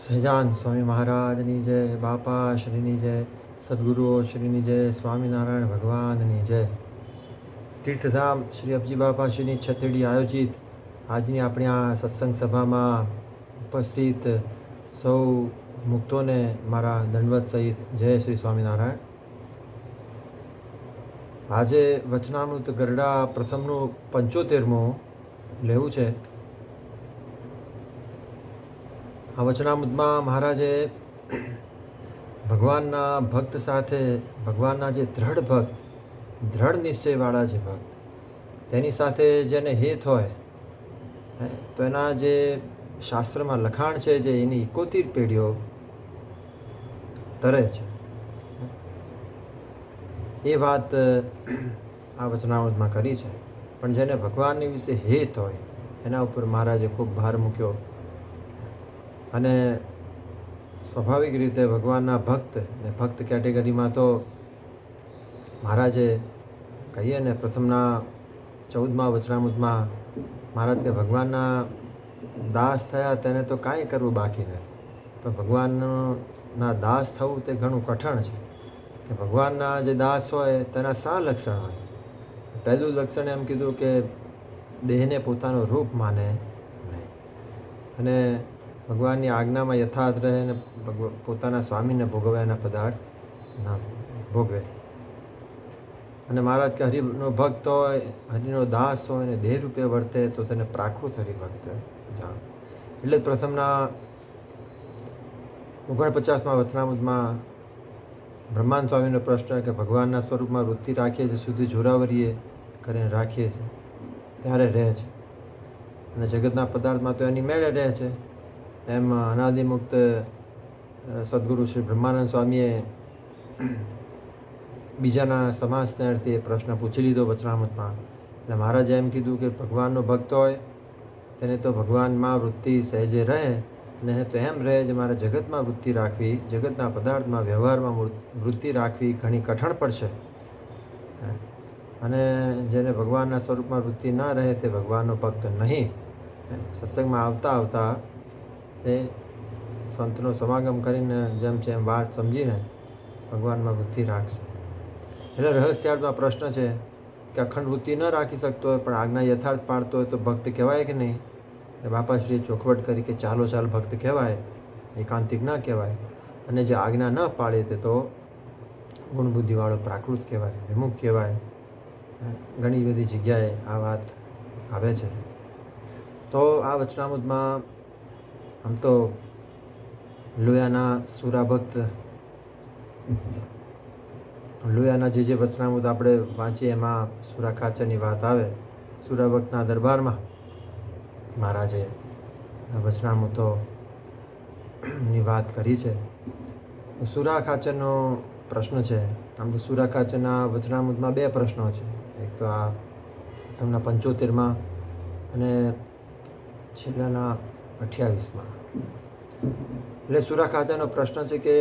સહજાન સ્વામી મહારાજની જય, બાપા શ્રીની જય, સદગુરુઓ શ્રીની જય, સ્વામિનારાયણ ભગવાનની જય. તીર્થધામ શ્રી અબજી બાપા શ્રીની છતેડી આયોજિત આજની આપણી આ સત્સંગ સભામાં ઉપસ્થિત સૌ મુક્તોને મારા દંડવત સહિત જય શ્રી સ્વામિનારાયણ. આજે વચનામૃત ગરડા પ્રથમનું 75મું લેવું છે. આ વચનામૃતમાં મહારાજે ભગવાનના ભક્ત સાથે, ભગવાનના જે દ્રઢ ભક્ત, દ્રઢ નિશ્ચયવાળા જે ભક્ત, તેની સાથે જેને હિત હોય તો એના જે શાસ્ત્રમાં લખાણ છે, જે એની 71 પેઢીઓ તરે છે, એ વાત આ વચનામૃતમાં કરી છે. પણ જેને ભગવાનની વિશે હિત હોય એના ઉપર મહારાજે ખૂબ ભાર મૂક્યો. અને સ્વાભાવિક રીતે ભગવાનના ભક્ત ને ભક્ત કેટેગરીમાં તો મહારાજે કહીએ ને, પ્રથમના 14મા વચનામૃતમાં મહારાજ કે ભગવાનના દાસ થયા તેને તો કાંઈ કરવું બાકી નથી, પણ ભગવાનના દાસ થવું તે ઘણું કઠણ છે. કે ભગવાનના જે દાસ હોય તેના શા લક્ષણ હોય? પહેલું લક્ષણ એમ કીધું કે દેહને પોતાનું રૂપ માને નહીં, અને ભગવાનની આજ્ઞામાં યથાર્થ રહે અને પોતાના સ્વામીને ભોગવે, એના પદાર્થ ના ભોગવે. અને મહારાજ કે હરિનો ભક્ત હોય, હરિનો દાસ હોય અને દેહ રૂપે વર્તે તો તેને પ્રાકૃત હરિભક્ત જાણ. એટલે જ પ્રથમના 49મા વચનામૃતમાં બ્રહ્માનંદ સ્વામીનો પ્રશ્ન કે ભગવાનના સ્વરૂપમાં વૃત્તિ રાખીએ છીએ, સુધી જોરાવરીએ કરીને રાખીએ છીએ ત્યારે રહે છે, અને જગતના પદાર્થમાં તો એની મેળે રહે છે. એમ અનાદિમુક્ત સદગુરુ શ્રી બ્રહ્માનંદ સ્વામીએ બીજાના સમાજ સ્નેહથી એ પ્રશ્ન પૂછી લીધો વચનામૃતમાં. એટલે મહારાજે એમ કીધું કે ભગવાનનો ભક્ત હોય તેને તો ભગવાનમાં વૃત્તિ સહેજે રહે, અને એને તો એમ રહે જે મારે જગતમાં વૃત્તિ રાખવી, જગતના પદાર્થમાં વ્યવહારમાં વૃત્તિ રાખવી ઘણી કઠણ પડશે. અને જેને ભગવાનના સ્વરૂપમાં વૃત્તિ ન રહે તે ભગવાનનો ભક્ત નહીં. સત્સંગમાં આવતા આવતા તે સંતનો સમાગમ કરીને જેમ છે એમ વાત સમજીને ભગવાનમાં વૃત્તિ રાખશે. એટલે રહસ્યાર્થમાં પ્રશ્ન છે કે અખંડ વૃત્તિ ન રાખી શકતો હોય પણ આજ્ઞા યથાર્થ પાડતો હોય તો ભક્ત કહેવાય કે નહીં? બાપાશ્રીએ ચોખવટ કરી કે ચાલો ચાલ ભક્ત કહેવાય, એકાંતિક ન કહેવાય. અને જે આજ્ઞા ન પાડે તે તો ગુણબુદ્ધિવાળો પ્રાકૃત કહેવાય, વિમુખ કહેવાય. ઘણી બધી જગ્યાએ આ વાત આવે છે. તો આ વચનામૃતમાં આમ તો લોયાના સુરાભક્ત, લોયાના જે વચનામૃત આપણે વાંચીએ એમાં સુરા ખાચરની વાત આવે. સુરાભક્તના દરબારમાં મહારાજે વચનામૃતોની વાત કરી છે. સુરા ખાચરનો પ્રશ્ન છે. આમ તો સુરા ખાચરના વચનામૃતમાં 2 પ્રશ્નો છે. એક તો આ પ્રથમના 75માં અને છેલ્લાના 28માં. એટલે સુરા ખાચરનો પ્રશ્ન છે કે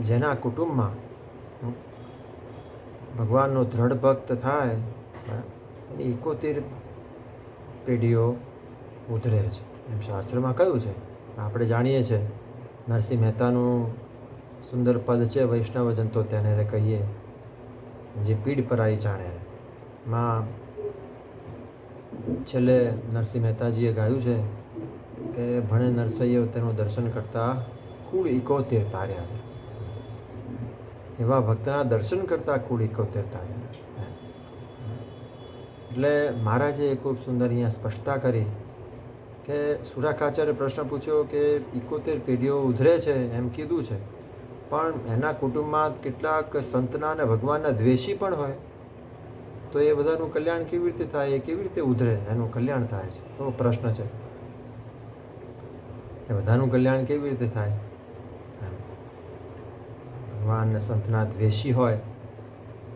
જેના કુટુંબમાં ભગવાનનો દ્રઢ ભક્ત થાય એની 71 પેઢીઓ ઉધરે છે એમ શાસ્ત્રમાં કહ્યું છે. આપણે જાણીએ છીએ નરસિંહ મહેતાનું સુંદર પદ છે, વૈષ્ણવ જન તો તેને રે કહીએ, જે પીડ પરાઈ જાણે. માં છેલ્લે નરસિંહ મહેતાજીએ ગાયું છે કે ભણે નરસૈયો તેનું દર્શન કરતા કુળ 71 તાર્યા. એવા ભક્તના દર્શન કરતા કુળ 71 તાર્યા. એટલે મહારાજે ખૂબ સુંદર અહીંયા સ્પષ્ટતા કરી કે સુરા ખાચરે પ્રશ્ન પૂછ્યો કે 71 પેઢીઓ ઉધરે છે એમ કીધું છે, પણ એના કુટુંબમાં કેટલાક સંતના અને ભગવાનના દ્વેષી પણ હોય તો એ બધાનું કલ્યાણ કેવી રીતે થાય? એ કેવી રીતે ઉધરે એનું કલ્યાણ થાય છે? એવો પ્રશ્ન છે. એ બધાનું કલ્યાણ કેવી રીતે થાય? ભગવાનને સંતના દ્વેષી હોય,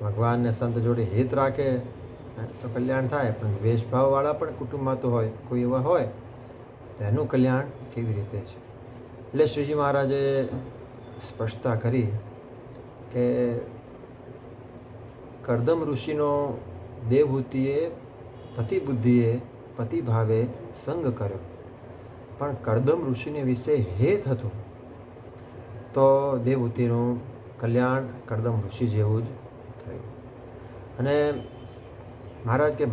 ભગવાનને સંત જોડે હિત રાખે તો કલ્યાણ થાય, પણ દ્વેષભાવવાળા પણ કુટુંબમાં તો હોય, કોઈ એવા હોય તો એનું કલ્યાણ કેવી રીતે છે? એટલે શ્રીજી મહારાજે સ્પષ્ટતા કરી કે કરદમ ઋષિનો દેવહૂતિએ પતિ બુદ્ધિએ પતિ ભાવે સંગ કર્યો, પણ કર્દમ ઋષિને વિશે હેત હતું તો દેવહૂતિનું કલ્યાણ કર્દમ ઋષિ જેવું જ થયું. અને મહારાજ કે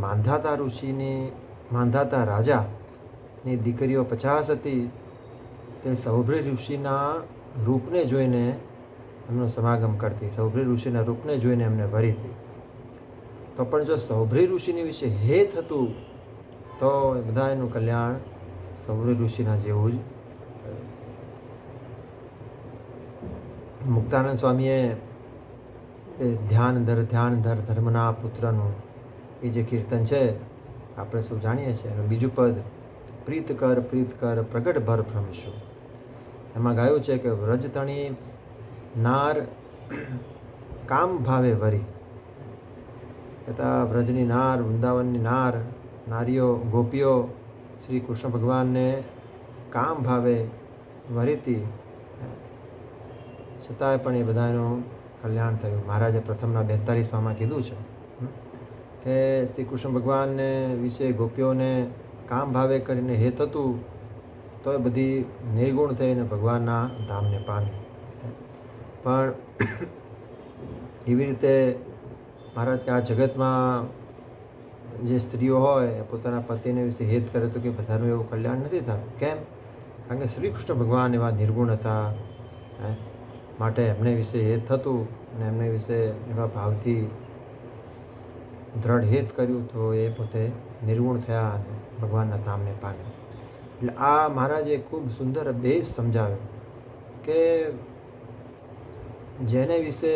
માંધાતા રાજાની દીકરીઓ 50 હતી. તે સૌભ્રી ઋષિના રૂપને જોઈને એમનો સમાગમ કરતી, સૌભ્રી ઋષિના રૂપને જોઈને એમને વરીતી. તો પણ જો સૌભ્રી ઋષિની વિશે હેત હતું તો એ બધા એનું કલ્યાણ સૌભ્રી ઋષિના જેવું જ થયું. મુક્તાનંદ સ્વામીએ એ ધ્યાન ધર ધર્મના પુત્રનું એ જે કીર્તન છે આપણે સૌ જાણીએ છીએ. એનું બીજું પદ પ્રીત કર પ્રગટ ભર ભ્રમશું. એમાં ગાયું છે કે વ્રજતણી નાર કામ ભાવે વરી. કહેતા વ્રજની નાર, વૃંદાવનની નારીઓ, ગોપીઓ શ્રી કૃષ્ણ ભગવાનને કામ ભાવે વરીતી, છતાંય પણ એ બધાનું કલ્યાણ થયું. મહારાજે પ્રથમના 42માં કીધું છે કે શ્રી કૃષ્ણ ભગવાનને વિશે ગોપીઓને કામ ભાવે કરીને હેત હતું તો એ બધી નિર્ગુણ થઈને ભગવાનના ધામને પામી. પણ એવી રીતે મહારાજ કે આ જગતમાં જે સ્ત્રીઓ હોય એ પોતાના પતિને વિશે હેત કરે તો કે બધાનું એવું કલ્યાણ નથી થતું. કેમ? કારણ કે શ્રી કૃષ્ણ ભગવાન એવા નિર્ગુણ હતા, માટે એમને વિશે હેત થતું અને એમને વિશે એવા ભાવથી દ્રઢ હેત કર્યું તો એ પોતે નિર્ગુણ થયા અને ભગવાનના ધામને પામ્યા. એટલે આ મહારાજે ખૂબ સુંદર બેઝ સમજાવ્યો કે જેને વિશે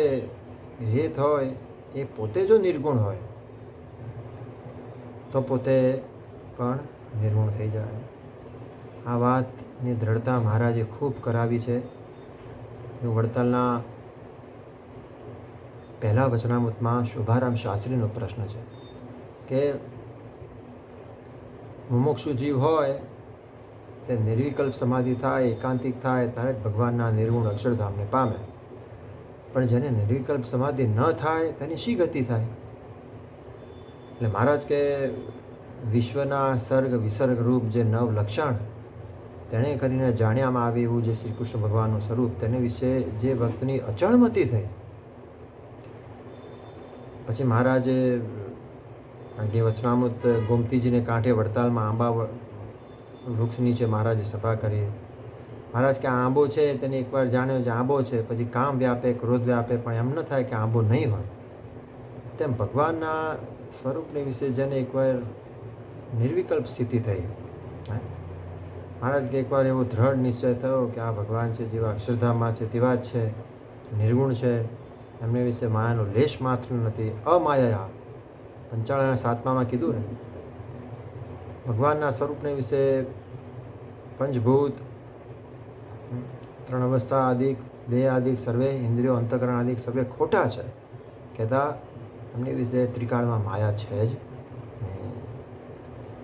હેત હોય એ પોતે જો નિર્ગુણ હોય તો પોતે પણ નિર્ગુણ થઈ જાય. આ વાતની દ્રઢતા મહારાજે ખૂબ કરાવી છે. વડતાલના પહેલા વચનામૃતમાં શોભારામ શાસ્ત્રીનો પ્રશ્ન છે કે મુમુક્ષુ જીવ હોય તે નિર્વિકલ્પ સમાધિ થાય, એકાંતિક થાય ત્યારે જ ભગવાનના નિર્ગુણ અક્ષરધામને પામે. પણ જેને નિર્વિકલ્પ સમાધિ ન થાય તેની શી ગતિ થાય? એટલે મહારાજ કે વિશ્વના સર્ગ વિસર્ગ રૂપ જે નવ લક્ષણ તેણે કરીને જાણ્યામાં આવે એવું જે શ્રી કૃષ્ણ ભગવાનનું સ્વરૂપ, તેને વિશે જે ભક્તની અચળમતી થઈ. પછી મહારાજે જે વચનામૃત ગોમતીજીને કાંઠે વડતાલમાં આંબા વૃક્ષ નીચે મહારાજે સભા કરી. મહારાજ કે આંબો છે તેને એકવાર જાણ્યો જે આંબો છે, પછી કામ વ્યાપે, ક્રોધ વ્યાપે, પણ એમ ન થાય કે આંબો નહીં હોય. તેમ ભગવાનના સ્વરૂપને વિશે જેને એકવાર નિર્વિકલ્પ સ્થિતિ થઈ, મહારાજ કે એકવાર એવો દ્રઢ નિશ્ચય થયો કે આ ભગવાન છે, જેવા અક્ષરધામમાં છે તેવા જ છે, નિર્ગુણ છે, એમને વિશે માયાનો લેશ માત્ર નથી. અમાયા 55 કીધું ને, ભગવાનના સ્વરૂપને વિશે પંચભૂત, 3 અવસ્થા આદિક, દેહ આદિક સર્વે, ઇન્દ્રિયો અંતકરણ આદિક સર્વે ખોટા છે. કહેતા એમની વિશે ત્રિકાળમાં માયા છે જ નહીં.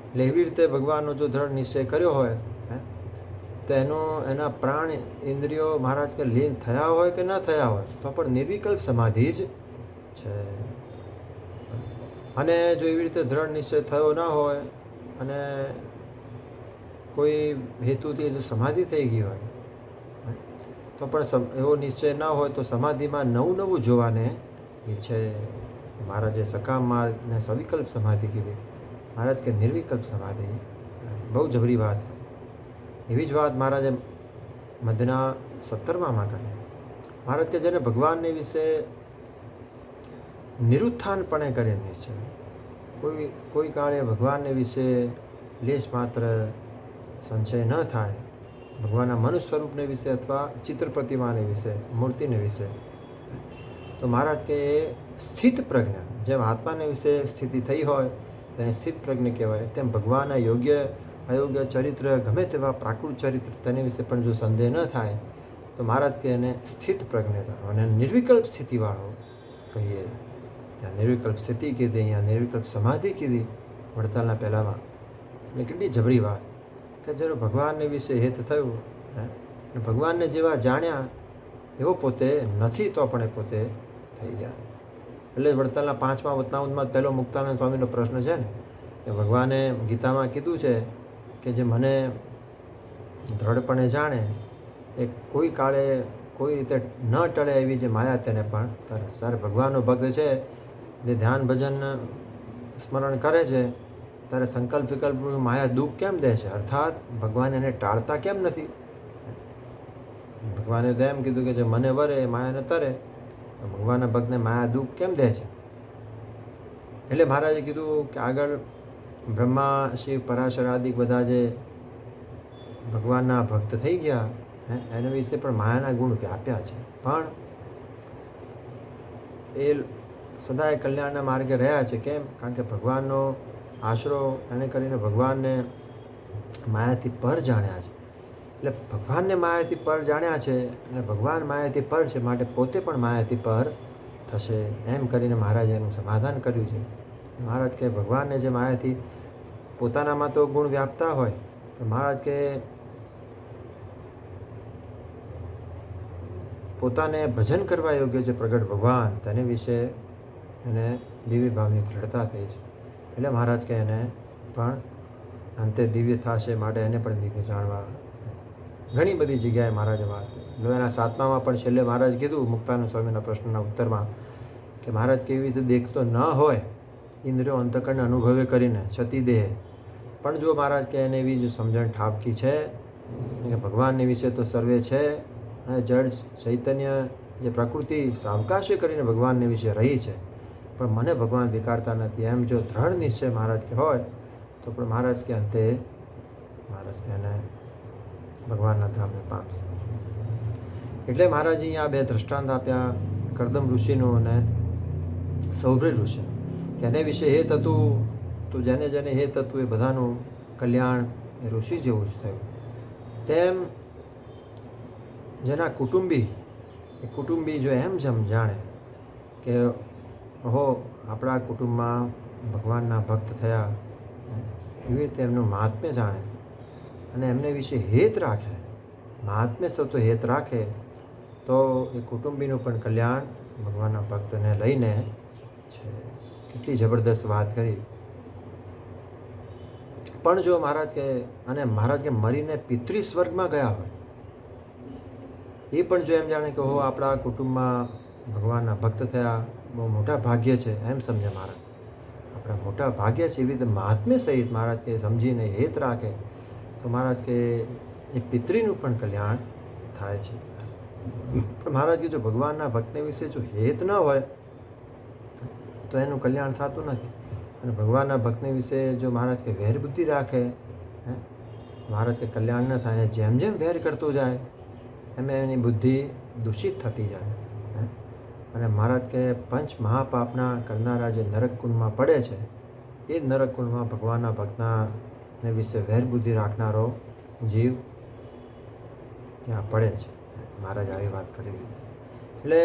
એટલે એવી રીતે ભગવાનનો જો દ્રઢ નિશ્ચય કર્યો હોય તો એના પ્રાણ ઇન્દ્રિયો મહારાજ કે લીન થયા હોય કે ન થયા હોય તો પણ નિર્વિકલ્પ સમાધિ જ છે. અને જો એવી રીતે દ્રઢ નિશ્ચય થયો ના હોય અને કોઈ હેતુથી જો સમાધિ થઈ ગઈ હોય તો પણ એવો નિશ્ચય ના હોય તો સમાધિમાં નવું જોવાને ઈચ્છે. મહારાજે સકામ માર્ગને સવિકલ્પ સમાધિ કીધી, મહારાજ કે નિર્વિકલ્પ સમાધિ. બહુ જબરી વાત. એવી જ વાત મહારાજે મધ્યના 17માં કરી. મહારાજ કે જેને ભગવાનને વિશે નિરુત્થાનપણે કરે નિશ્ચય, કોઈ કાળે ભગવાનને વિશે લેશ માત્ર સંશય ન થાય, ભગવાનના મનુષ્ય સ્વરૂપને વિશે અથવા ચિત્ર પ્રતિમાને વિશે, મૂર્તિને વિશે, તો મહારાજ કે સ્થિત પ્રજ્ઞા, જેમ આત્માને વિશે સ્થિતિ થઈ હોય તેને સ્થિત પ્રજ્ઞ કહેવાય, તેમ ભગવાનના યોગ્ય અયોગ્ય ચરિત્ર, ગમે તેવા પ્રાકૃત ચરિત્ર તેની વિશે પણ જો સંદેહ ન થાય તો મહારાજ કે એને સ્થિત પ્રજ્ઞતા અને નિર્વિકલ્પ સ્થિતિવાળો કહીએ. ત્યાં નિર્વિકલ્પ સ્થિતિ કીધી, અહીંયા નિર્વિકલ્પ સમાધિ કીધી વડતાલના પહેલામાં. એટલે કેટલી જબરી વાત કે જેનો ભગવાનને વિશે હેત થયું, ભગવાનને જેવા જાણ્યા એવો પોતે નથી તો પણ એ પોતે થઈ જાય. એટલે વડતાલના 5મા વચનામૃતમાં પહેલો મુક્તાનંદ સ્વામીનો પ્રશ્ન છે ને કે ભગવાને ગીતામાં કીધું છે કે જે મને દ્રઢપણે જાણે એ કોઈ કાળે કોઈ રીતે ન ટળે એવી જે માયા તેને પણ તરે. જ્યારે ભગવાનનો ભક્ત છે જે ધ્યાન ભજન સ્મરણ કરે છે ત્યારે સંકલ્પ વિકલ્પ માયા દુઃખ કેમ દે છે? અર્થાત ભગવાન એને ટાળતા કેમ નથી? ભગવાને તો એમ કીધું કે જે મને વરે એ માયાને તરે. ભગવાનના ભક્તને માયા દુઃખ કેમ દે છે? એટલે મહારાજે કીધું કે આગળ બ્રહ્મા, શિવ, પરાશર આદિ બધા જે ભગવાનના ભક્ત થઈ ગયા એના વિશે પણ માયાના ગુણ વ્યાપ્યા છે, પણ એ સદાય કલ્યાણના માર્ગે રહ્યા છે. કેમ? કારણ કે ભગવાનનો આશરો એને કરીને ભગવાનને માયાથી પર જાણ્યા છે. એટલે ભગવાનને માયાથી પર જાણ્યા છે અને ભગવાન માયાથી પર છે માટે પોતે પણ માયાથી પર થશે એમ કરીને મહારાજે એનું સમાધાન કર્યું છે. મહારાજ કે ભગવાનને જે માયાથી પોતાનામાં તો ગુણ વ્યાપતા હોય તો મહારાજ કે પોતાને ભજન કરવા યોગ્ય જે પ્રગટ ભગવાન તેને વિશે એને દિવ્ય ભાવની દ્રઢતા થઈ છે. એટલે મહારાજ કે એને પણ અંતે દિવ્ય થશે માટે એને પણ દિવ્ય જાણવા ઘણી બધી જગ્યાએ મહારાજે વાત કરી. એના 7મામાં પણ છેલ્લે મહારાજ કીધું મુક્તાનંદ સ્વામીના પ્રશ્નના ઉત્તરમાં કે મહારાજ કેવી રીતે દેખતો ન હોય ઇન્દ્રિયો અંતકરણને અનુભવે કરીને છતી દેહ, પણ જો મહારાજ કે એને એવી જો સમજણ ઠાપકી છે કે ભગવાનને વિશે તો સર્વે છે અને જડ ચૈતન્ય જે પ્રકૃતિ સાવકાશે કરીને ભગવાનને વિશે રહી છે પણ મને ભગવાન દેખાડતા નથી એમ જો દ્રઢ નિશ્ચય મહારાજ કે હોય તો પણ મહારાજ કે અંતે મહારાજ કે એને ભગવાનના ધામને પામશે. એટલે મહારાજ અહીંયા 2 દ્રષ્ટાંત આપ્યા, કરદમ ઋષિનું અને સૌભ્રી ઋષિનું, કે એને વિશે હેત હતું તો જેને જેને હેત હતું એ બધાનું કલ્યાણ એ ઋષિ જેવું જ થયું. તેમ જેના કુટુંબી જો એમ જેમ જાણે કે ઓહો આપણા કુટુંબમાં ભગવાનના ભક્ત થયા એવી રીતે એમનું મહાત્મ્ય જાણે અને એમને વિશે હેત રાખે, મહાત્મ્ય સૌ તો હેત રાખે તો એ કુટુંબીનું પણ કલ્યાણ ભગવાનના ભક્તને લઈને છે. કેટલી જબરદસ્ત વાત કરી. પણ જો મહારાજ કે અને મહારાજ કે મરીને પિતૃ સ્વર્ગમાં ગયા હોય એ પણ જો એમ જાણે કે હો આપણા કુટુંબમાં ભગવાનના ભક્ત થયા બહુ મોટા ભાગ્ય છે એમ સમજે મહારાજ, આપણા મોટા ભાગ્ય છે એવી રીતે મહાત્મ્ય સહિત મહારાજ કે સમજીને હેત રાખે તો મહારાજ કે એ પિતૃનું પણ કલ્યાણ થાય છે. પણ મહારાજ કે જો ભગવાનના ભક્તને વિશે જો હેત ન હોય તો એનું કલ્યાણ થતું નથી. અને ભગવાનના ભક્તને વિશે જો મહારાજ કે વેર બુદ્ધિ રાખે મહારાજ કે કલ્યાણ ન થાય. અને જેમ જેમ વેર કરતો જાય એમ એની બુદ્ધિ દૂષિત થતી જાય અને મહારાજ કે પંચ મહાપાપના કરનારા જે નરકકુંડમાં પડે છે એ જ નરકકુંડમાં ભગવાનના ભક્તના વિશે વેર બુદ્ધિ રાખનારો જીવ ત્યાં પડે છે. મહારાજ આવી વાત કરી દીધી. એટલે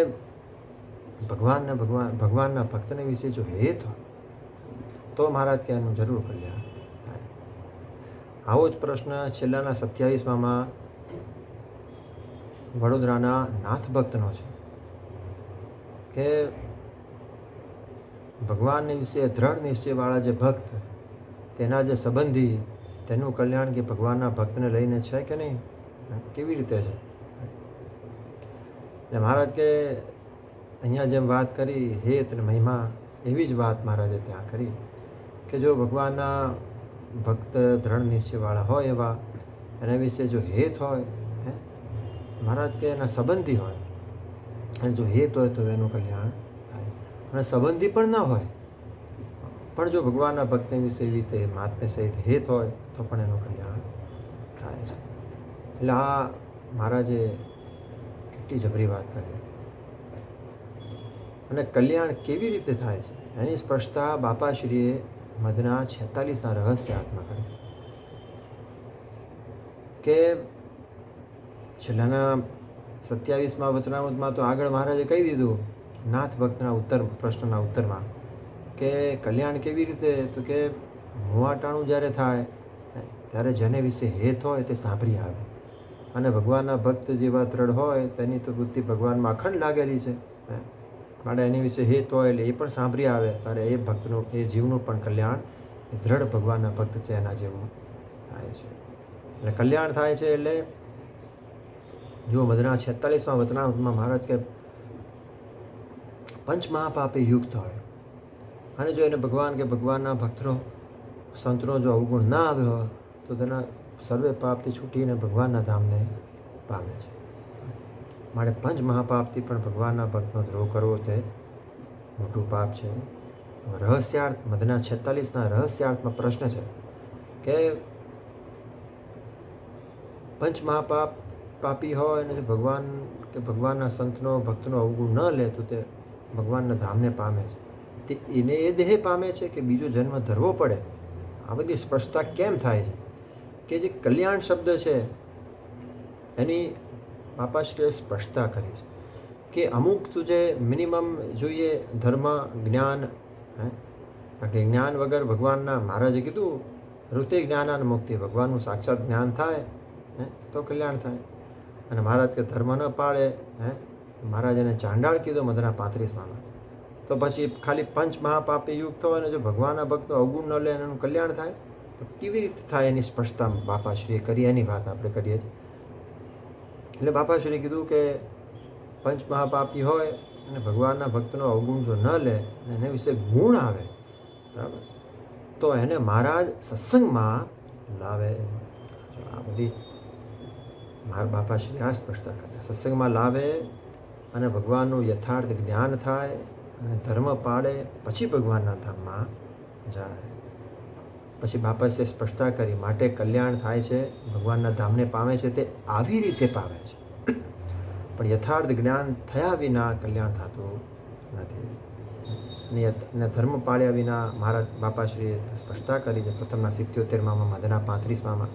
ભગવાનના ભક્તને વિશે જો હેત હોય તો મહારાજ કે એનું જરૂર કલ્યાણ થાય. આવો જ પ્રશ્ન છેલ્લાના 27માં વડોદરાના નાથ ભક્તનો છે કે ભગવાનની વિશે દ્રઢ નિશ્ચયવાળા જે ભક્ત તેના જે સંબંધી તેનું કલ્યાણ કે ભગવાનના ભક્તને લઈને છે કે નહીં, કેવી રીતે છે? એટલે મહારાજ કે અહીંયા જેમ વાત કરી હેત અને મહિમા એવી જ વાત મહારાજે ત્યાં કરી કે જો ભગવાનના ભક્ત દ્રઢ નિશ્ચયવાળા હોય એવા એના વિશે જો હેત હોય મહારાજ કે એના સંબંધી હોય અને જો હેત હોય તો એનું કલ્યાણ થાય. અને સંબંધી પણ ન હોય પણ જો ભગવાનના ભક્તને વિશે એવી રીતે મહાત્મ્ય સહિત હેત હોય તો પણ એનું કલ્યાણ થાય છે. એટલે આ મહારાજે કેટલી જબરી વાત કરી. અને કલ્યાણ કેવી રીતે થાય છે એની સ્પષ્ટતા બાપાશ્રીએ મધના 46ના રહસ્યાર્થમાં કરી કે છેલ્લાના 27માં વચનામૃતમાં તો આગળ મહારાજે કહી દીધું નાથ ભક્તના પ્રશ્નના ઉત્તરમાં કે કલ્યાણ કેવી રીતે, તો કે મુવાટાણું જ્યારે થાય ત્યારે જેને વિશે હેત હોય તે સાંભળી આવે અને ભગવાનના ભક્ત જેવા દ્રઢ હોય તેની તો બુદ્ધિ ભગવાનમાં અખંડ લાગેલી છે માટે એની વિશે હેત હોય એટલે એ પણ સાંભળી આવે ત્યારે એ ભક્તનું એ જીવનું પણ કલ્યાણ દ્રઢ ભગવાનના ભક્ત છે એના જેવું થાય છે. એટલે કલ્યાણ થાય છે એટલે જો મધના 46માં વચનામૃતમાં મહારાજ કે પંચ મહાપાપે યુક્ત હોય અને જો એને ભગવાન કે ભગવાનના ભક્તનો સંતનો જો અવગુણ ના આવ્યો હોય તો તેના સર્વે પાપથી છૂટીને ભગવાનના ધામને પામે છે. માટે પંચ મહાપાપથી પણ ભગવાનના ભક્તનો દ્રોહ કરવો તે મોટું પાપ છે. રહસ્યાર્થ મધના 46ના રહસ્યાર્થમાં પ્રશ્ન છે કે પંચ મહાપાપ પાપી હોય અને જો ભગવાન કે ભગવાનના સંતનો ભક્તનો અવગુણ ન લે તો તે ભગવાનના ધામને પામે છે. તે એને એ દેહ પામે છે કે બીજો જન્મ ધરવો પડે? આ બધી સ્પષ્ટતા કેમ થાય છે કે જે કલ્યાણ શબ્દ છે એની બાપાશ્રીએ સ્પષ્ટતા કરી છે કે અમુક તુજે મિનિમમ જોઈએ ધર્મ જ્ઞાન, બાકી જ્ઞાન વગર ભગવાનના મહારાજે કીધું ઋતે જ્ઞાનાન મુક્તિ, ભગવાનનું સાક્ષાત જ્ઞાન થાય તો કલ્યાણ થાય. અને મહારાજ કે ધર્મ ન પાળે, મહારાજ એને ચાંડાળ કીધો મધના 35માં. તો પછી ખાલી પંચ મહાપાપે યુક્ત હોય અને જો ભગવાનના ભક્તનો અવગુણ ન લે એનું કલ્યાણ થાય તો કેવી રીતે થાય? એની સ્પષ્ટતા બાપાશ્રીએ કરી, એની વાત આપણે કરીએ છીએ. એટલે બાપાશ્રીએ કીધું કે પંચ મહાપાપી હોય અને ભગવાનના ભક્તનો અવગુણ જો ન લે અને એને વિશે ગુણ આવે, બરાબર, તો એને મહારાજ સત્સંગમાં લાવે. આ બધી મારા બાપાશ્રી આ સ્પષ્ટતા કરે, સત્સંગમાં લાવે અને ભગવાનનું યથાર્થ જ્ઞાન થાય અને ધર્મ પાળે પછી ભગવાનના ધામમાં જાય. પછી બાપાશ્રીએ સ્પષ્ટતા કરી માટે કલ્યાણ થાય છે, ભગવાનના ધામને પામે છે તે આવી રીતે પામે છે, પણ યથાર્થ જ્ઞાન થયા વિના કલ્યાણ થતું નથી. અને ધર્મ પાળ્યા વિના મહારાજ બાપાશ્રીએ સ્પષ્ટતા કરી છે પ્રથમના 77માં, મધના 35માં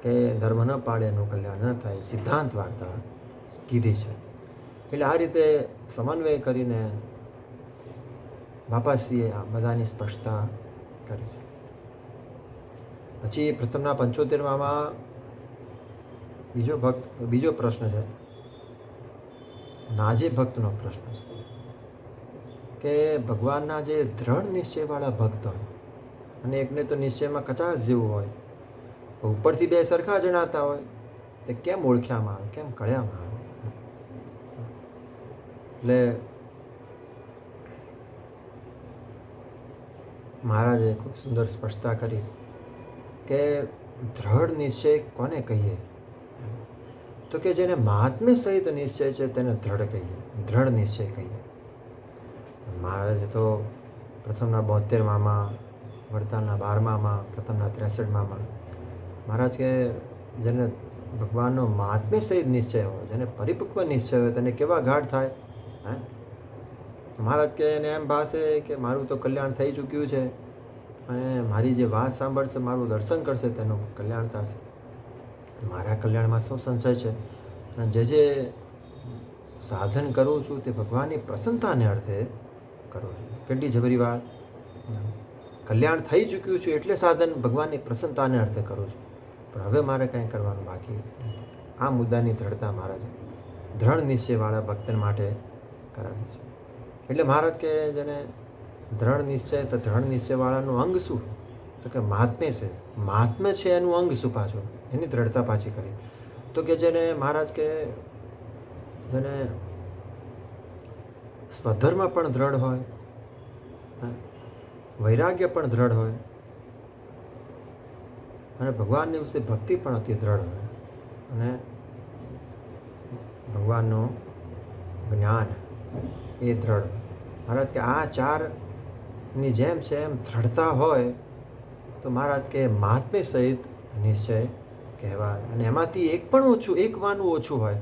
કે ધર્મ ન પાળે એનું કલ્યાણ ન થાય, સિદ્ધાંત વાર્તા કીધી છે. એટલે આ રીતે સમન્વય કરીને બાપાશ્રીએ આ બધાની સ્પષ્ટતા કરી છે. પછી પ્રથમના 75માં બીજો પ્રશ્ન છે, નાજે ભક્તનો પ્રશ્ન છે કે ભગવાનના જે દ્રઢ નિશ્ચયવાળા ભક્ત હોય અને એકને તો નિશ્ચયમાં કચાશ જેવું હોય, ઉપરથી બે સરખા જણાતા હોય, તે કેમ ઓળખ્યામાં આવે, કેમ કળ્યામાં આવે? એટલે મહારાજે ખૂબ સુંદર સ્પષ્ટતા કરી કે દ્રઢ નિશ્ચય કોને કહીએ? તો કે જેને મહાત્મ્ય સહિત નિશ્ચય છે તેને દ્રઢ કહીએ, દ્રઢ નિશ્ચય કહીએ. મહારાજે તો પ્રથમના 72માં, વડતાલના 12માં, પ્રથમના 63માં મહારાજ કે જેને ભગવાનનો મહાત્મ્ય સહિત નિશ્ચય હોય, જેને પરિપક્વ નિશ્ચય હોય તેને કેવા ગાઢ થાય? મહારાજ કે એને એમ ભાસે કે મારું તો કલ્યાણ થઈ ચૂક્યું છે અને મારી જે વાત સાંભળશે, મારું દર્શન કરશે તેનું કલ્યાણ થશે. મારા કલ્યાણમાં શું સંશય છે? અને જે સાધન કરું છું તે ભગવાનની પ્રસન્નતાને અર્થે કરું છું. કેટલી જબરી વાત! કલ્યાણ થઈ ચૂક્યું છું એટલે સાધન ભગવાનની પ્રસન્નતાને અર્થે કરું છું, પણ હવે મારે કંઈ કરવાનું બાકી નથી. આ મુદ્દાની દ્રઢતા મહારાજે દ્રઢ નિશ્ચયવાળા ભક્ત માટે કરાવી છે. એટલે મહારાજ કે જેને દ્રઢ નિશ્ચય, તો દ્રઢ નિશ્ચયવાળાનું અંગ શું? તો કે મહાત્મ્ય છે. મહાત્મ્ય છે એનું અંગ શું પાછું? એની દ્રઢતા પાછી કરી. તો કે જેને મહારાજ કે જેને સ્વધર્મ પણ દ્રઢ હોય, વૈરાગ્ય પણ દ્રઢ હોય અને ભગવાનની વિશે ભક્તિ પણ અતિ દ્રઢ હોય અને ભગવાનનું જ્ઞાન એ દ્રઢ. મહારાજ કે આ ચારની જેમ છે એમ દ્રઢતા હોય તો મહારાજ કે મહાત્મ્ય સહિત નિશ્ચય કહેવાય. અને એમાંથી એક પણ ઓછું, એક વાનું ઓછું હોય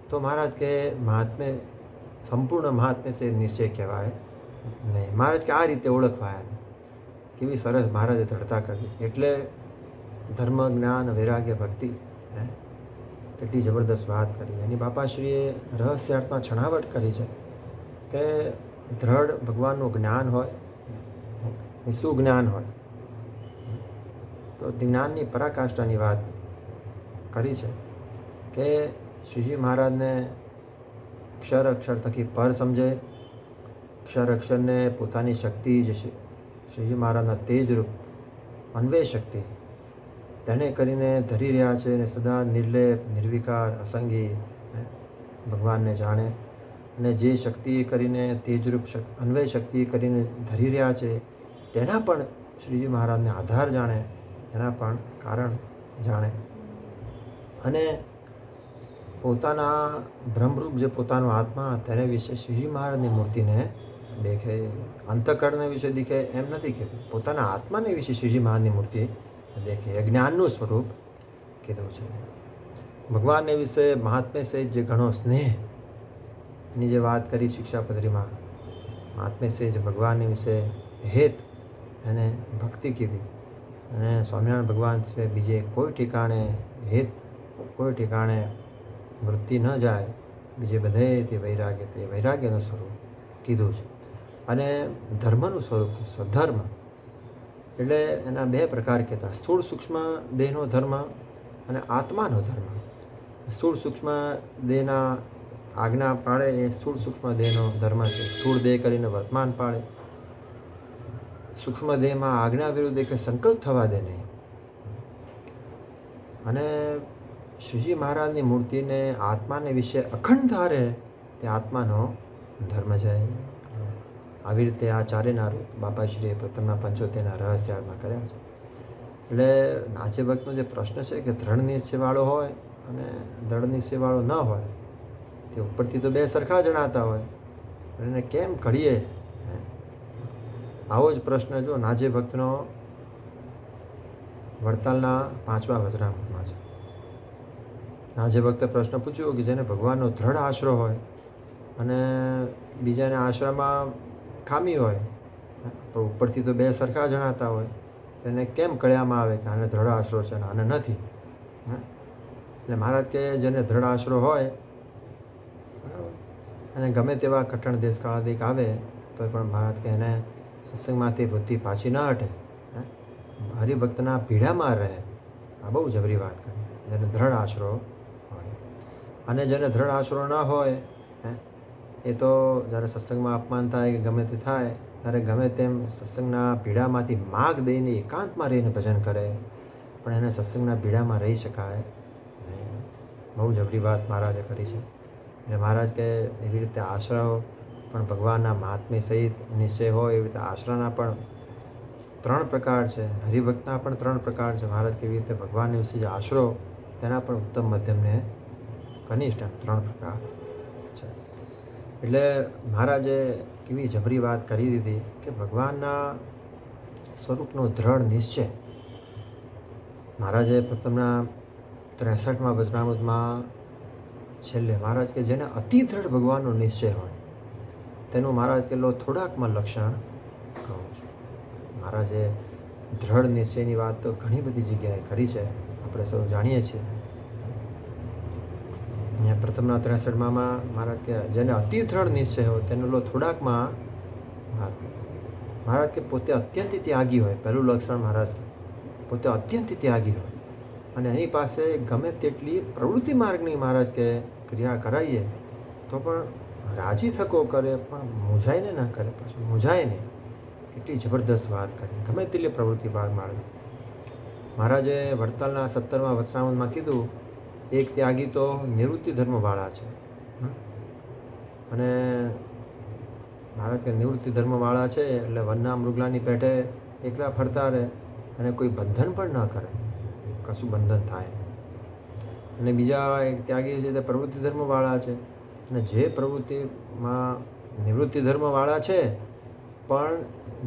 તો મહારાજ કે મહાત્મ્ય, સંપૂર્ણ મહાત્મ્ય સહિત નિશ્ચય કહેવાય નહીં. મહારાજ કે આ રીતે ઓળખવાય. કેવી સરસ મહારાજે દ્રઢતા કરી. એટલે ધર્મ, જ્ઞાન, વૈરાગ્ય, ભક્તિ, કેટલી જબરદસ્ત વાત કરી. એની બાપાશ્રીએ રહસ્યાર્થમાં છણાવટ કરી છે કે દ્રઢ ભગવાનનું જ્ઞાન હોય, એ શું જ્ઞાન હોય? તો જ્ઞાનની પરાકાષ્ઠાની વાત કરી છે કે શ્રીજી મહારાજને અક્ષર અક્ષર થકી પર સમજે, અક્ષર અક્ષરને પોતાની શક્તિ જે શ્રીજી મહારાજના તેજ રૂપ અન્વય શક્તિ તેને કરીને ધરી રહ્યા છે અને સદા નિર્લેપ નિર્વિકાર અસંગી ભગવાનને જાણે, અને જે શક્તિ કરીને તેજરૂપ અન્વય શક્તિ કરીને ધરી રહ્યા છે તેના પણ શ્રીજી મહારાજને આધાર જાણે, તેના પણ કારણ જાણે, અને પોતાના બ્રહ્મરૂપ જે પોતાનો આત્મા તેને વિશે શ્રીજી મહારાજની મૂર્તિને દેખે. અંતઃકરણ વિશે દેખે એમ નથી કહેતું, પોતાના આત્માને વિશે શ્રીજી મહારાજની મૂર્તિ દેખે. એ જ્ઞાનનું સ્વરૂપ કીધું છે. ભગવાનને વિશે મહાત્મ્ય સહિત જે ઘણો સ્નેહ ની જે વાત કરી શિક્ષાપત્રીમાં, મહાત્મ્ય સહિત ભગવાનની વિશે હેત અને ભક્તિ કીધી, અને સ્વામિનારાયણ ભગવાન સિવાય બીજે કોઈ ઠેકાણે હેત, કોઈ ઠેકાણે વૃત્તિ ન જાય, બીજે બધે તે વૈરાગ્યનું સ્વરૂપ કીધું છે. અને ધર્મનું સ્વરૂપ સધર્મ એટલે એના બે પ્રકાર કહેતા, સ્થૂળ સૂક્ષ્મ દેહનો ધર્મ અને આત્માનો ધર્મ. સ્થૂળ સૂક્ષ્મ દેહના આજ્ઞા પાળે એ સ્થૂળ સૂક્ષ્મ દેહનો ધર્મ છે. સ્થૂળ દેહ કરીને વર્તમાન પાળે, સૂક્ષ્મ દેહમાં આજ્ઞા વિરુદ્ધ કે સંકલ્પ થવા દે નહીં. અને શ્રીજી મહારાજની મૂર્તિને આત્માને વિશે અખંડ ધારે તે આત્માનો ધર્મ છે. આવી રીતે આ ચારેના રૂપ બાપાશ્રીએ પ્રથમના 75ના રહસ્યામાં કર્યા છે. એટલે નાચે ભક્તનો જે પ્રશ્ન છે કે દ્રઢ નિશ્ચયવાળો હોય અને દ્રઢ નિશ્ચયવાળો ન હોય, તે ઉપરથી તો બે સરખા જણાતા હોય, એને કેમ ઘડીએ? આવો જ પ્રશ્ન જો નાજે ભક્તનો વડતાલના 5મા વજરામૃતમાં છે. નાજે ભક્તે પ્રશ્ન પૂછ્યો કે જેને ભગવાનનો દ્રઢ આશરો હોય અને બીજાને આશરામાં ખામી હોય, પણ ઉપરથી તો બે સરખા જણાતા હોય, તો એને કેમ કળ્યામાં આવે કે આને દ્રઢ આશરો છે અને આને નથી? એટલે મહારાજ કે જેને દ્રઢ આશરો હોય અને ગમે તેવા કઠણ દેશકાળાદિક આવે તો પણ મહારાજ કે એને સત્સંગમાંથી વૃત્તિ પાછી ન હટે, હરિભક્તના પીડામાં રહે. આ બહુ જબરી વાત કરી. જેને દ્રઢ આશરો હોય, અને જેને દ્રઢ આશરો ન હોય એ તો જ્યારે સત્સંગમાં અપમાન થાય કે ગમે તે થાય ત્યારે ગમે તેમ સત્સંગના પીડામાંથી માગ દઈને એકાંતમાં રહીને ભજન કરે, પણ એને સત્સંગના પીડામાં રહી શકાય નહીં. બહુ જબરી વાત મહારાજે કરી છે. એટલે મહારાજ કે એવી રીતે આશરો પણ ભગવાનના મહાત્મ્ય સહિત નિશ્ચય હોય, એવી રીતે આશરાના પણ 3 પ્રકાર છે, હરિભક્તના પણ 3 પ્રકાર છે. મહારાજ કેવી રીતે ભગવાનની વિશે જે આશરો તેના પણ ઉત્તમ મધ્યમ ને કનિષ્ઠ 3 પ્રકાર છે. એટલે મહારાજે કેવી જબરી વાત કરી દીધી કે ભગવાનના સ્વરૂપનો દ્રઢ નિશ્ચય. મહારાજે પ્રથમના 63મા વચનામૃતમાં છેલ્લે મહારાજ કે જેને અતિ દ્રઢ ભગવાનનો નિશ્ચય હોય તેનું મહારાજ કે લો થોડાકમાં લક્ષણ કહું છું. મહારાજે દ્રઢ નિશ્ચયની વાત તો ઘણી બધી જગ્યાએ કરી છે, આપણે સૌ જાણીએ છીએ. અહીંયા પ્રથમના 63માં મહારાજ કે જેને અતિ દ્રઢ નિશ્ચય હોય તેનું લો થોડાકમાં વાત. મહારાજ કે પોતે અત્યંત ત્યાગી હોય, પહેલું લક્ષણ મહારાજ કે પોતે અત્યંત ત્યાગી હોય અને એની પાસે ગમે તેટલી પ્રવૃત્તિ માર્ગની મહારાજ કે ક્રિયા કરાવીએ તો પણ રાજી થકો કરે, પણ મૂંઝાઈને ન કરે, પાછું મૂંઝાય નહીં. કેટલી જબરદસ્ત વાત કરી. ગમે તેટલી પ્રવૃત્તિ માર્ગ મહારાજે વડતાલના 17મા વચનામૃતમાં કીધું, એક ત્યાગી તો નિવૃત્તિ ધર્મવાળા છે. અને મહારાજ કે નિવૃત્તિ ધર્મવાળા છે એટલે વનના મૃગલાની પેઠે એકલા ફરતા રહે અને કોઈ બંધન પણ ન કરે, કશું બંધન થાય. અને બીજા એક ત્યાગી છે તે પ્રવૃત્તિ ધર્મવાળા છે, અને જે પ્રવૃત્તિમાં નિવૃત્તિ ધર્મવાળા છે પણ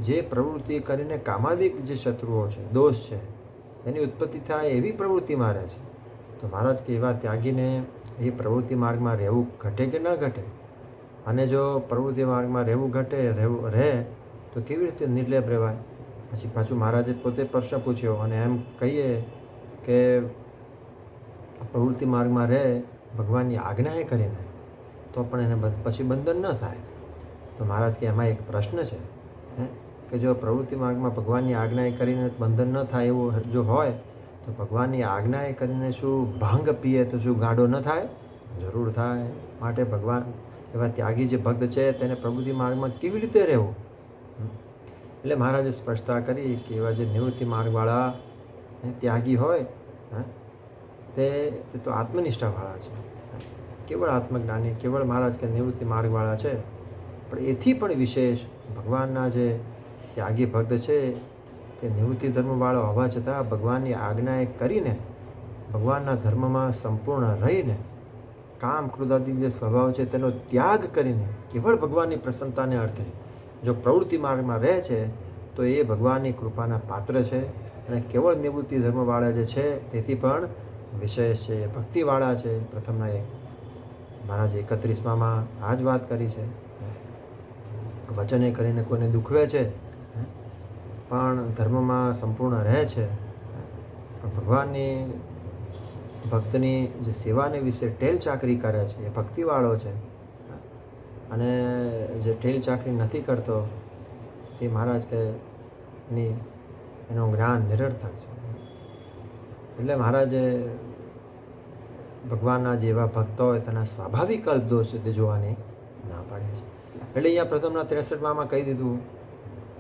જે પ્રવૃત્તિ કરીને કામાદિક જે શત્રુઓ છે, દોષ છે, તેની ઉત્પત્તિ થાય એવી પ્રવૃત્તિમાં રહે છે. તો મહારાજ કે એવા ત્યાગીને એ પ્રવૃત્તિ માર્ગમાં રહેવું ઘટે કે ન ઘટે? અને જો પ્રવૃત્તિ માર્ગમાં રહેવું રહે તો કેવી રીતે નિર્લેપ રહેવાય? પછી પાછું મહારાજે પોતે પ્રશ્ન પૂછ્યો અને એમ કહીએ કે પ્રવૃત્તિ માર્ગમાં રહે ભગવાનની આજ્ઞાએ કરીને તો પણ એને પછી બંધન ન થાય. તો મહારાજ કે એમાં એક પ્રશ્ન છે કે જો પ્રવૃત્તિ માર્ગમાં ભગવાનની આજ્ઞાએ કરીને બંધન ન થાય એવું જો હોય તો ભગવાનની આજ્ઞાએ કરીને શું ભાંગ પીએ તો શું ગાંડો ન થાય? જરૂર થાય. માટે ભગવાન એવા ત્યાગી જે ભક્ત છે તેને પ્રવૃત્તિ માર્ગમાં કેવી રીતે રહેવું? એટલે મહારાજે સ્પષ્ટતા કરી કે એવા જે નિવૃત્તિ માર્ગવાળા ત્યાગી હોય તે તો આત્મનિષ્ઠાવાળા છે, કેવળ આત્મજ્ઞાની, કેવળ મહારાજ કે નિવૃત્તિ માર્ગવાળા છે. પણ એથી પણ વિશેષ ભગવાનના જે ત્યાગી ભક્ત છે તે નિવૃત્તિ ધર્મવાળો હોવા છતાં ભગવાનની આજ્ઞાએ કરીને, ભગવાનના ધર્મમાં સંપૂર્ણ રહીને, કામ ક્રોધાદી જે સ્વભાવ છે તેનો ત્યાગ કરીને કેવળ ભગવાનની પ્રસન્નતાને અર્થે જો પ્રવૃત્તિ માર્ગમાં રહે છે તો એ ભગવાનની કૃપાના પાત્ર છે. અને કેવળ નિવૃત્તિ ધર્મવાળા જે છે તેથી પણ વિશેષ છે, ભક્તિવાળા છે. પ્રથમના મહારાજ 31માં આ જ વાત કરી છે. વચને કરીને કોઈને દુખવે છે પણ ધર્મમાં સંપૂર્ણ રહે છે, પણ ભગવાનની ભક્તની જે સેવાને વિશે ટેલ ચાકરી કરે છે એ ભક્તિવાળો છે. અને જે ટેલ ચાકરી નથી કરતો તે મહારાજ કે એનું જ્ઞાન નિરર્થક છે. એટલે મહારાજે ભગવાનના જે એવા ભક્તો હોય તેના સ્વાભાવિક અલ્પદોષ તે જોવાની ના પાડી છે. એટલે અહીંયા પ્રથમના 63માં કહી દીધું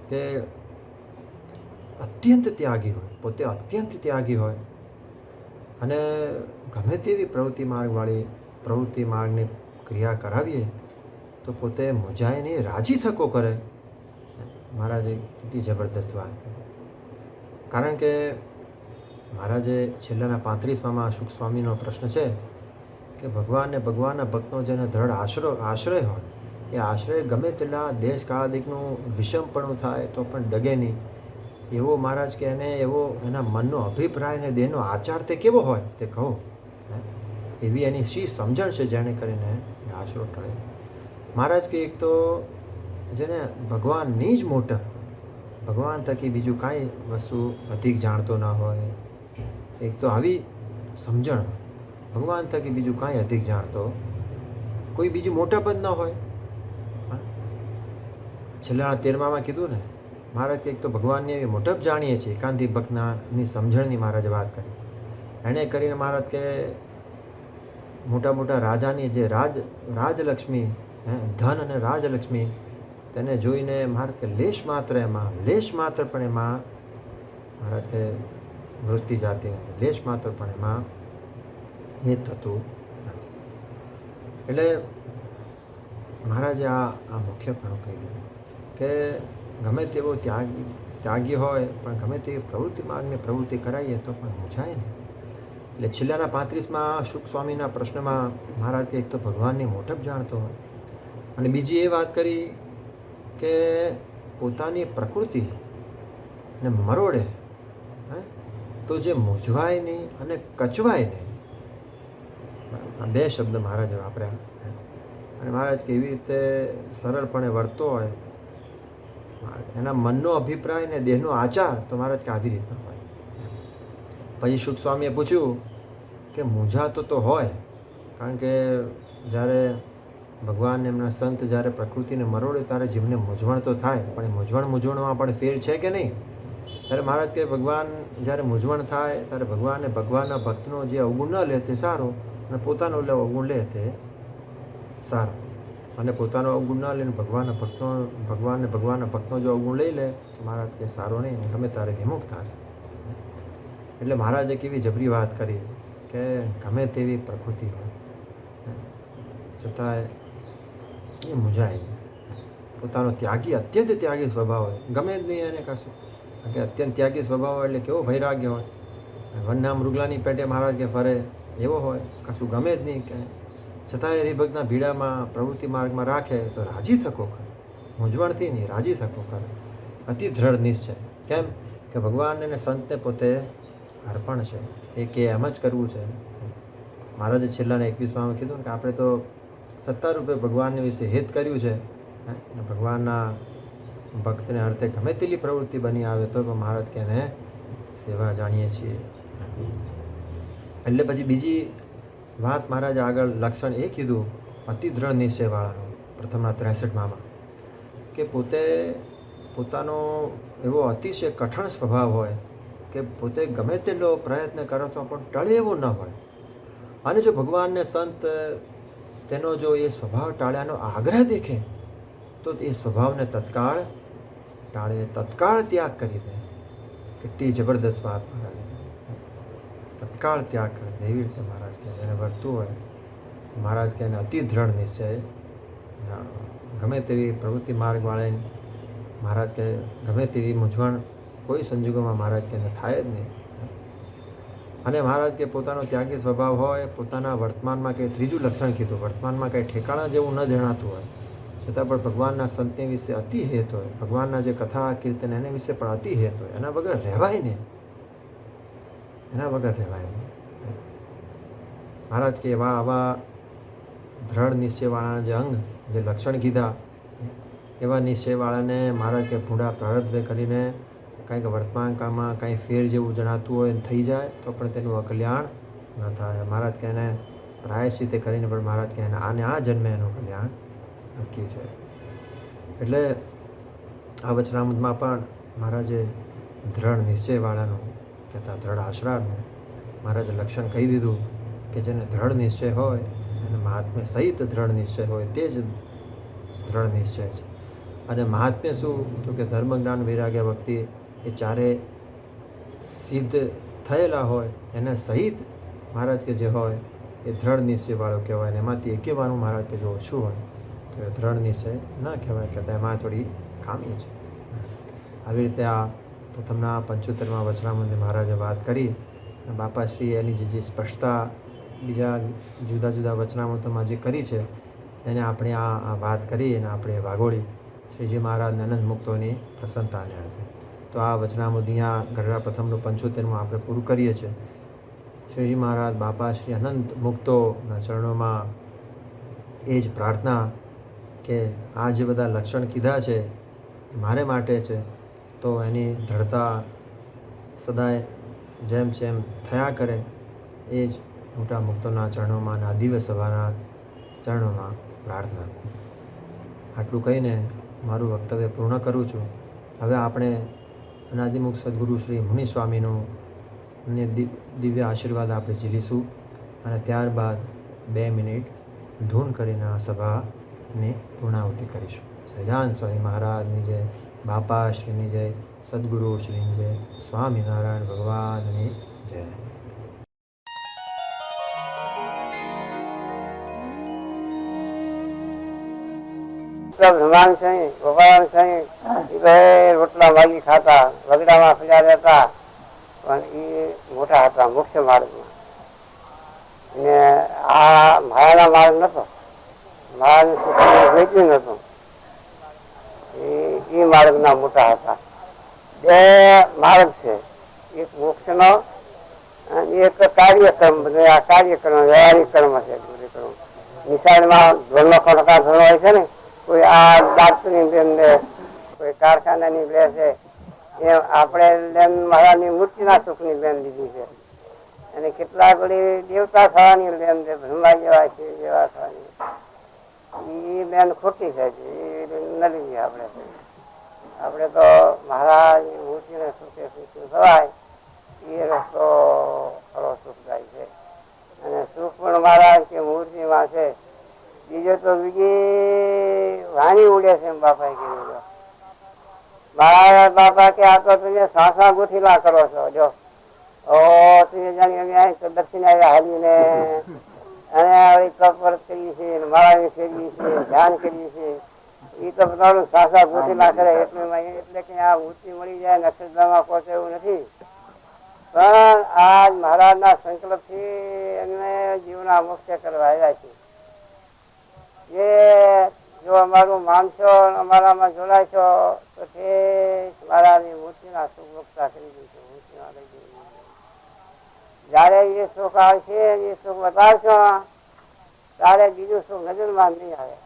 કે અત્યંત ત્યાગી હોય, પોતે અત્યંત ત્યાગી હોય અને ગમે તેવી પ્રવૃત્તિ માર્ગની ક્રિયા કરાવીએ તો પોતે મૂંઝાય નહીં, રાજી થકો કરે. મહારાજે કેટલી જબરદસ્ત વાત કરી. કારણ કે મહારાજે છેલ્લાના 35માં સુખ સ્વામીનો પ્રશ્ન છે કે ભગવાનને ભગવાનના ભક્તનો જેને દ્રઢ આશ્રય હોય એ આશ્રય ગમે તેટલા દેશ કાળાદિકનું વિષમપણું થાય તો પણ ડગે નહીં. એવો મહારાજ કે એને એવો એના મનનો અભિપ્રાય ને દેહનો આચાર તે કેવો હોય તે કહો. એવી એની શી સમજણ છે જેણે કરીને એ આશરો ટળે. મહારાજ કે એક તો જેને ભગવાનની જ મોટપ, ભગવાન થકી બીજું કાંઈ વસ્તુ અધિક જાણતો ના હોય, એક તો આવી સમજણ, ભગવાન થકી બીજું કાંઈ અધિક જાણતો કોઈ બીજી મોટપ જ ન હોય. છેલ્લા 13માં કીધું ને મહારાજ કે એક તો ભગવાનની એવી મોટપ જાણીએ છીએ, એકાંતિક ભક્તની સમજણની મહારાજે વાત કરી. એણે કરીને મહારાજ કે મોટા મોટા રાજાની જે રાજલક્ષ્મી, ધન અને રાજલક્ષ્મી તેને જોઈને મહારાજ કે લેશ માત્ર પણ એમાં મહારાજ કે વૃત્તિ જાતિ લેશ માત્ર પણ એમાં એ થતું નથી. એટલે મહારાજે આ મુખ્યપણું કહી દીધું કે ગમે તેવો ત્યાગી હોય પણ ગમે તેવી પ્રવૃત્તિ માર્ગની પ્રવૃત્તિ કરાવીએ તો પણ મૂંઝાય નહીં. એટલે છેલ્લાના 35માં શુક સ્વામીના પ્રશ્નમાં મહારાજ કે એક તો ભગવાનની મોટપ જાણતો હોય અને બીજી એ વાત કરી કે પોતાની પ્રકૃતિને મરોડે તો જે મૂંઝવાય નહીં અને કચવાય નહીં. આ બે શબ્દ મહારાજે વાપર્યા. અને મહારાજ કે એવી રીતે સરળપણે વર્તો હોય, એના મનનો અભિપ્રાય ને દેહનો આચાર તો મહારાજ કે આવી રીતના હોય. પછી શુક સ્વામીએ પૂછ્યું કે મૂંઝાતો તો હોય, કારણ કે જ્યારે ભગવાન એમના સંત જ્યારે પ્રકૃતિને મરોડે ત્યારે જીવને મૂંઝવણ તો થાય, પણ એ મૂંઝવણમાં પણ ફેર છે કે નહીં? ત્યારે મહારાજ કે ભગવાન જ્યારે મૂંઝવણ થાય ત્યારે ભગવાનના ભક્તનો જે અવગુણ ન લે તે સારો, અને પોતાનો અવગુણ લે તે સારો. અને પોતાનો અવગુણ ન લઈને ભગવાનના ભક્તનો જો અવગુણ લઈ લે તો મહારાજ કે સારો નહીં, ગમે તારે વિમુખ થશે. એટલે મહારાજે કેવી જબરી વાત કરી કે ગમે તેવી પ્રકૃતિ હોય છતાંય એ મૂંઝાય. પોતાનો અત્યંત ત્યાગી સ્વભાવ હોય, ગમે જ નહીં એને કશું. કારણ કે અત્યંત ત્યાગી સ્વભાવ હોય એટલે કેવો વૈરાગ્ય હોય. વનના મૃગલાની પેટે મહારાજ કે ફરે એવો હોય, કશું ગમે જ નહીં કે છતાંય હરિભક્તના ભીડામાં પ્રવૃત્તિ માર્ગમાં રાખે તો રાજી થકો કરે, મૂંઝવણથી નહીં રાજી થકો કરે. અતિ દ્રઢ નિશ્ચય. કેમ કે ભગવાન અને સંતને પોતે અર્પણ છે, એ કે એમ જ કરવું છે. મહારાજે છેલ્લાના 21માં કીધું કે આપણે તો સત્તારૂપે ભગવાનને વિશે હિત કર્યું છે. ભગવાનના ભક્તને અર્થે ગમે તેટલી પ્રવૃત્તિ બની આવે તો પણ મહારાજ કે એને સેવા જાણીએ છીએ. એટલે પછી બીજી વાત મહારાજે આગળ લક્ષણ એ કીધું અતિ દ્રઢ નિશ્ચયવાળાનું પ્રથમના 63માં કે પોતાનો એવો અતિશય કઠણ સ્વભાવ હોય કે પોતે ગમે તેટલો પ્રયત્ન કરો તો પણ ટળે એવો ન હોય. અને જો ભગવાનને સંત તેનો જો એ સ્વભાવ ટાળ્યાનો આગ્રહ દેખે તો એ સ્વભાવને તત્કાળ ટાળે, તત્કાળ ત્યાગ કરી દે. કેટલી જબરદસ્ત વાત મહારાજ. તત્કાળ ત્યાગ કરે એવી રીતે મહારાજ કહે એને વર્તું હોય મહારાજ કહે એને અતિ દ્રઢ નિશ્ચય ગમે તેવી પ્રવૃત્તિ માર્ગવાળાની મહારાજ કહે ગમે તેવી મૂંઝવણ કોઈ સંજોગોમાં મહારાજ કહે એને થાય જ નહીં. અને મહારાજ કે પોતાનો ત્યાગી સ્વભાવ હોય પોતાના વર્તમાનમાં કંઈ ત્રીજું લક્ષણ કીધું વર્તમાનમાં કંઈ ઠેકાણા જેવું ન જણાતું હોય છતાં પણ ભગવાનના સંતની વિશે અતિ હેત હોય ભગવાનના જે કથા કીર્તન એના વિશે પણ અતિ હેત હોય એના વગર રહેવાય નહીં મહારાજ કે એવા આવા દ્રઢ નિશ્ચયવાળાના જે અંગ જે લક્ષણ કીધા એવા નિશ્ચયવાળાને મહારાજ કે ભૂંડા પ્રારબ્ધ કરીને કાંઈક વર્તમાન કાળમાં કાંઈ ફેર જેવું જણાતું હોય થઈ જાય તો પણ તેનું અકલ્યાણ ન થાય. મહારાજ કે એને પ્રાયશ્ચિતે કરીને પણ મહારાજ કે એને આ જન્મે એનું કલ્યાણ નક્કી છે. એટલે આ વચનામૃતમાં પણ મહારાજે દ્રઢ નિશ્ચયવાળાનું કહેતા દ્રઢ આશરાનું મહારાજે લક્ષણ કહી દીધું કે જેને દ્રઢ નિશ્ચય હોય અને મહાત્મ્ય સહિત દ્રઢ નિશ્ચય હોય તે જ દ્રઢ નિશ્ચય છે. અને મહાત્મ્ય શું તો કે ધર્મ જ્ઞાન વૈરાગ્ય ભક્તિ એ ચારે સિદ્ધ થયેલા હોય એને સહિત મહારાજ કે જે હોય એ દ્રઢ નિશ્ચયવાળો કહેવાય ને એમાંથી એકેવાનું મહારાજ કે જો ઓછું હોય તો એ દ્રઢ નિશ્ચય ન કહેવાય કહેતા એમાં થોડી ખામી છે. આવી રીતે આ પ્રથમના 75મા વચનામૃતની મહારાજે વાત કરી અને બાપાશ્રી એની જે સ્પષ્ટતા બીજા જુદા જુદા વચનામૃતોમાં જે કરી છે એને આપણે આ વાત કરી અને આપણે વાગોળી શ્રીજી મહારાજને અનંત મુક્તોની પ્રસન્નતાને અર્થે. તો આ વચનામૃત અહીંયા ગરડા પ્રથમનું 75માં આપણે પૂરું કરીએ છીએ. શ્રીજી મહારાજ બાપા શ્રી અનંત મુક્તોના ચરણોમાં એ જ પ્રાર્થના કે આ જે બધા લક્ષણ કીધા છે મારે માટે છે તો એની દ્રઢતા સદાય જેમ થયા કરે એ જ મોટા મુક્તોના ચરણોમાં અને આ દિવ્ય સભાના ચરણોમાં પ્રાર્થના. આટલું કહીને મારું વક્તવ્ય પૂર્ણ કરું છું. હવે આપણે અનાદિમુક્ત સદગુરુ શ્રી મુનિ સ્વામીનું દિવ્ય આશીર્વાદ આપણે ઝીલીશું અને ત્યારબાદ 2 મિનિટ ધૂન કરીને આ સભાની પૂર્ણાહુતિ કરીશું. સહજાનંદ સ્વામી મહારાજની જય, બાપાશ્રીની જય, સદગુરુ શ્રીની જય, સ્વામિનારાયણ ભગવાનની જય. ભગવાન સાંઈ ભગવાન સાંઈ રોટલા વાગી ખાતા વગડામાં ફર્યા રહેતા પણ એ મોટા હતા મુખ્ય માર્ગમાં. ને આ માયાના માર્ગ નતો માયાનું સુખ વેચ્યું નતું એ માર્ગના મોટા હતા. 2 માર્ગ છે એક મોક્ષનો અને એક કાર્યક્રમ. આ કાર્યક્રમ વ્યવહારિક કર્મ છે. નિશાળમાં ધોરણો ખોટકા ધોરણ હોય છે ને કોઈ આ ડાક્ટરની બેન લે કોઈ કારખાનાની લે છે એમ આપણે બેન મહારાજની મૂર્તિના સુખની બેન લીધી છે. અને કેટલાક વળી દેવતા થવાની બેન છે બ્રહ્મા જેવા છે જેવા થવાની એ બેન ખોટી છે એ ન લીધી આપણે તો મહારાજની મૂર્તિને સુખે સુખ થવાય એ રસ્તો ખરો સુખદાય છે. અને સુખ પણ મહારાજ કે મૂર્તિમાં છે. બીજો તો બીજી વાણી ઉડે છે એમ બાપાએ કીધું. મારા બાપા કે આ તો તમે સાસા ગોઠીલા કરો છો. જો તમે જાણી અમે દક્ષિણ આવ્યા હાલીને અને આવી તપવર્ત કરીએ છીએ માળાની ફેરવીએ છીએ ધ્યાન કરીએ છીએ એ તો તમારું સાસા ગોઠીલા કરે એટલે કે આ મૂર્તિ મળી જાય નક્ષત્રમાં પહોંચે એવું નથી. પણ આજ મહારાજના સંકલ્પથી એમને જીવના મોક્ષ કરવા આવ્યા છે. જે જો અમારું માનશો અમારામાં જોડાશો તો તે મહારાજની મૂર્તિના સુખ વક્તા કરી દઈશું. મૂર્તિમાં લઈ જઈ જયારે એ સુખ આવશે એ સુખ બતાવશો ત્યારે બીજું સુખ નજરમાં નહીં આવે.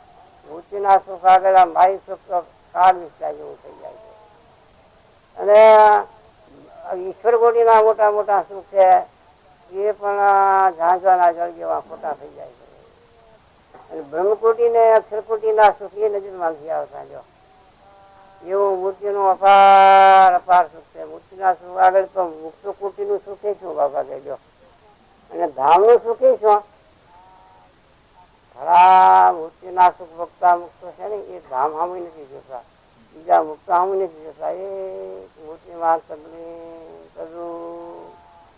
મૂર્તિના સુખ આગળ મારી સુખ તો કાળ વિસ્તાર જેવું થઈ જાય છે. અને ઈશ્વર કોટીના મોટા મોટા સુખ છે એ પણ ઝાંઝવાના જળ જેવા ખોટા થઈ જાય છે. અને બ્રહ્મકોટી ને અક્ષરકોટી ના સુખ એ નજરમાં નથી આવતા. જો એવું મૂર્તિનું અપાર સુખ છે. મૂર્તિના સુખ આગળ તો મુક્ત કોટીનું સુખ શું બાબા કહેજો. અને ધામનું સુખ શું ખરા મૂર્તિના સુખ વક્તા મુક્તો છે ને એ ધામ હામી નથી જોતા બીજા મુક્ત હામી નથી જોતા. એ મૂર્તિમાં સબલી કરવું